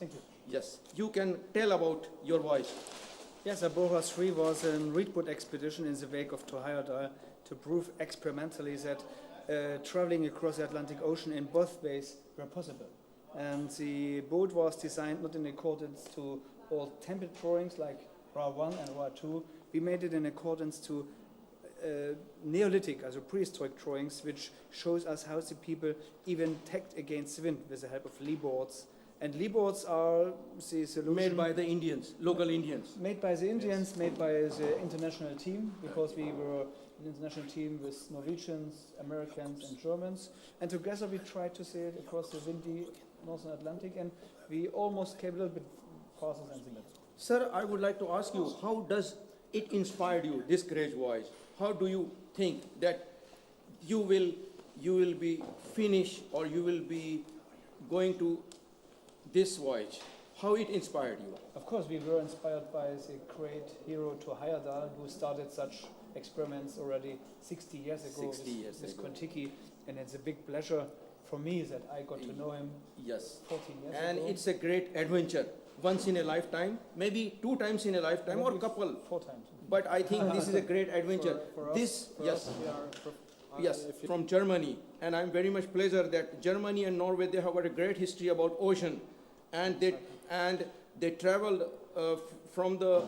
Thank you. Yes, you can tell about your voyage. Yes, Abora 3 was a Reedwood expedition in the wake of Tohayadal to prove experimentally that traveling across the Atlantic Ocean in both ways were possible. And the boat was designed not in accordance to all template drawings like RA1 and RA2. We made it in accordance to Neolithic, also prehistoric drawings, which shows us how the people even tacked against the wind with the help of lee boards. And lee boards are the solution. Made by the Indians, local Indians. Made by the Indians, yes. Made by the international team, because we were an international team with Norwegians, Americans, and Germans. And together we tried to sail across the windy Northern Atlantic, and we almost came a little bit faster than the middle. Sir, I would like to ask you, how does it inspire you, this great voyage? How do you think that you will be finished, or you will be going to this voyage? How it inspired you? Of course, we were inspired by the great hero Tohayadal, who started such experiments already 60 years ago with Kon-Tiki, and it's a big pleasure for me that I got to know him 14 years ago. And it's a great adventure, once in a lifetime, maybe 2 times in a lifetime, maybe or couple. 4 times. But I think this is a great adventure. For us, Yes, from Germany, and I'm very much pleasure that Germany and Norway, they have got a great history about ocean, and they traveled from the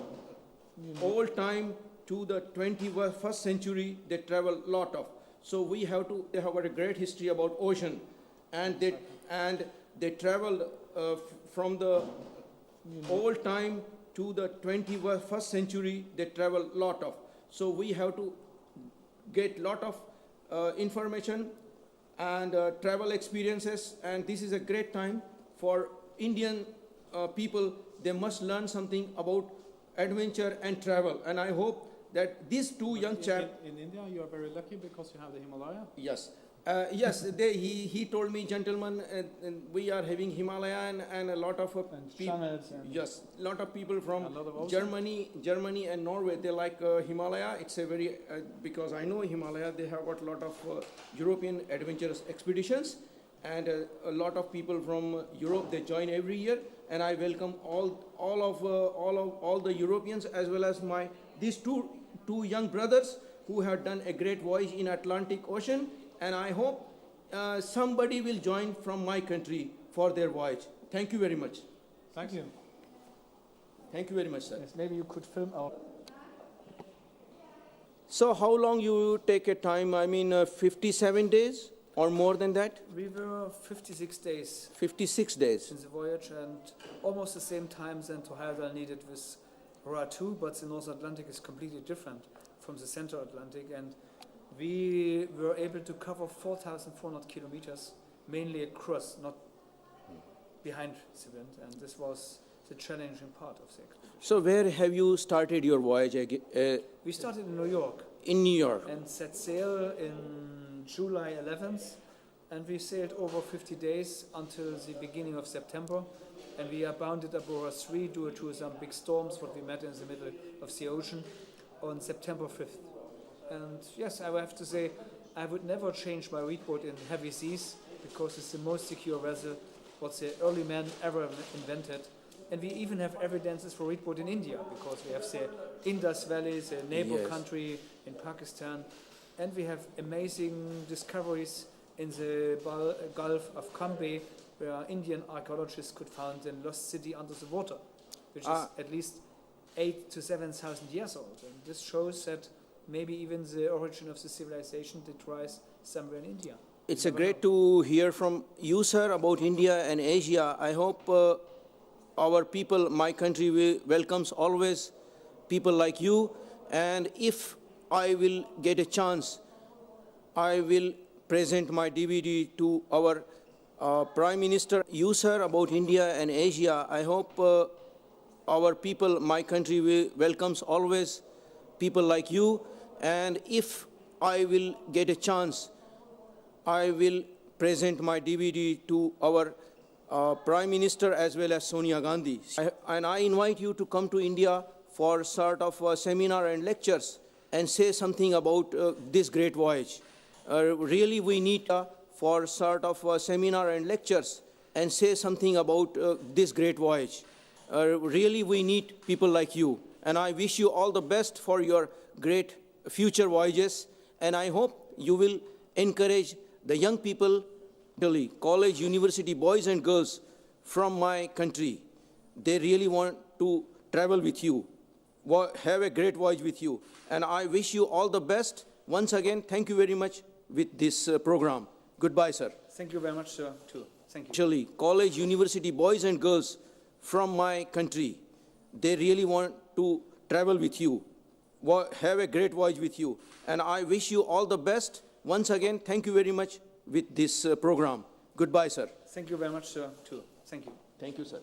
old time to the 21st century. They travel lot of. So they have got a great history about ocean, and they traveled from the old time to the 21st century. They travel lot of. So we have to get lot of information and travel experiences, and this is a great time for Indian people. They must learn something about adventure and travel, and I hope that these 2 young chaps... In India, you are very lucky because you have the Himalaya. Yes. Yes, he told me, gentlemen, we are having Himalaya and a lot of people. Yes, lot of people from Germany and Norway. They like Himalaya. It's a very because I know Himalaya. They have got a lot of European adventurous expeditions, and a lot of people from Europe, they join every year. And I welcome all the Europeans, as well as these two young brothers who have done a great voyage in Atlantic Ocean. And I hope somebody will join from my country for their voyage. Thank you very much. Thank you. Thank you very much, sir. Yes, maybe you could film our... So how long you take a time? I mean, 57 days or more than that? We were 56 days. 56 days. In the voyage, and almost the same time than Tohayadal needed with RA2, but the North Atlantic is completely different from the Central Atlantic, and we were able to cover 4,400 kilometers, mainly across, not behind the wind, and this was the challenging part of the expedition. So where have you started your voyage? We started in New York. In New York. And set sail in July 11th, and we sailed over 50 days until the beginning of September, and we are bound at Abora 3 due to some big storms what we met in the middle of the ocean on September 5th. And yes, I would have to say, I would never change my Reedwood in heavy seas, because it's the most secure vessel what the early man ever invented. And we even have evidences for Reedwood in India, because we have the Indus Valley, the neighbor country in Pakistan, and we have amazing discoveries in the Gulf of Cambe, where Indian archaeologists could find a lost city under the water, which is at least 8,000 to 7,000 years old. And this shows that maybe even the origin of the civilization did rise somewhere in India. It's great to hear from you, sir, about India and Asia. I hope our people, my country, welcomes always people like you. And if I will get a chance, I will present my DVD to our Prime Minister. You, sir, about India and Asia. I hope our people, my country, welcomes always people like you. And if I will get a chance, I will present my DVD to our Prime Minister as well as Sonia Gandhi. And I invite you to come to India for sort of a seminar and lectures and say something about this great voyage. Really, we need for sort of a seminar and lectures and say something about this great voyage. Really, we need people like you. And I wish you all the best for your great future voyages. And I hope you will encourage the young people, college, university, boys and girls from my country. They really want to travel with you, have a great voyage with you. And I wish you all the best. Once again, thank you very much with this program. Goodbye, sir. Thank you very much, sir, too. Thank you. Actually, college, university, boys and girls from my country, they really want to travel with you, have a great voyage with you. And I wish you all the best. Once again, thank you very much with this program. Goodbye, sir. Thank you very much, sir, too. Thank you. Thank you, sir.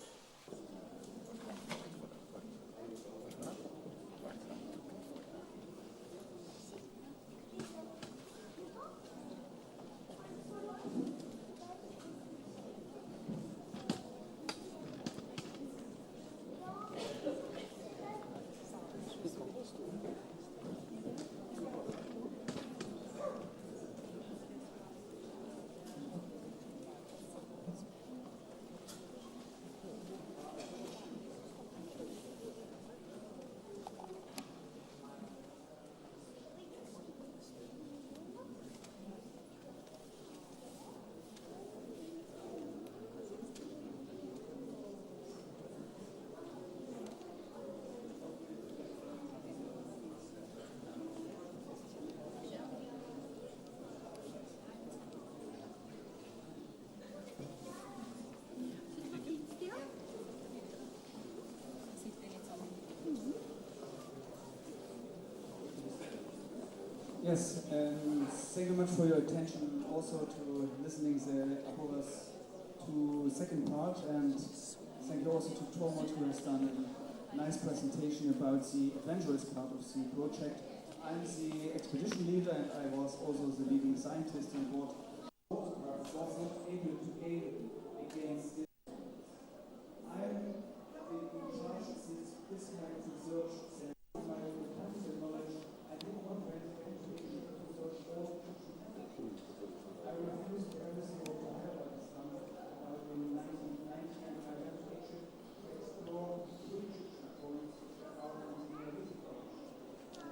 Yes, and thank you much for your attention also to listening the Aboras to second part, and thank you also to Tormod who has done a nice presentation about the adventurous part of the project. I'm the expedition leader and I was also the leading scientist on board. I was not able to aid against this. I'm in charge of this kind of research, my practical knowledge. I didn't want to enter into research all. I refused everything what I had understood in 1990, and I went to Egypt to explore three Egyptian points out of the Neolithic age.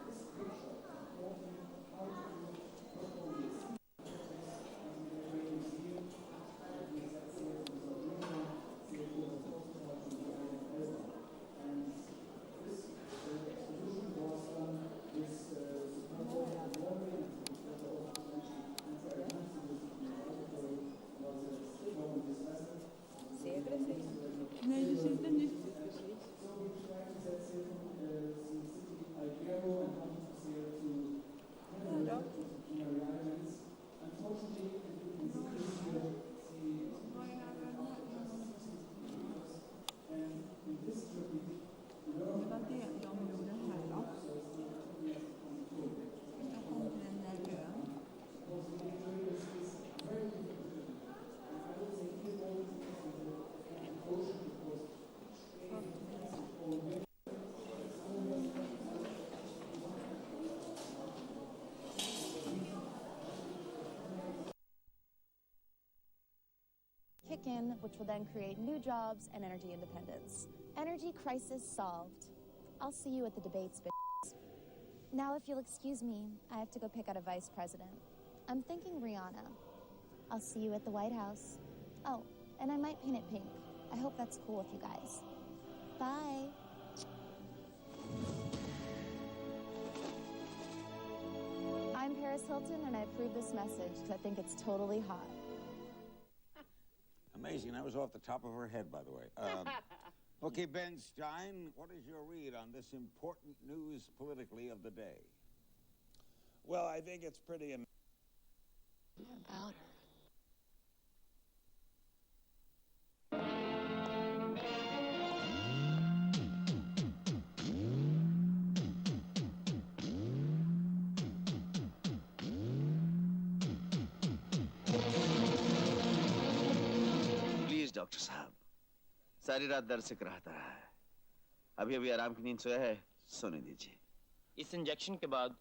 This picture taught me how to do properly kick in, which will then create new jobs and energy independence. Energy crisis solved. I'll see you at the debates, bitches. Now, if you'll excuse me, I have to go pick out a vice president. I'm thinking Rihanna. I'll see you at the White House. Oh, and I might paint it pink. I hope that's cool with you guys. Bye. I'm Paris Hilton, and I approve this message because I think it's totally hot. Amazing. That was off the top of her head, by the way. Okay, Ben Stein, what is your read on this important news politically of the day? Well, I think it's pretty amazing. About her. Doctor साहब सारी रात दर्द से कराहता रहा है अभी अभी आराम की नींद सोया है सोने दीजिए इस इंजेक्शन के बाद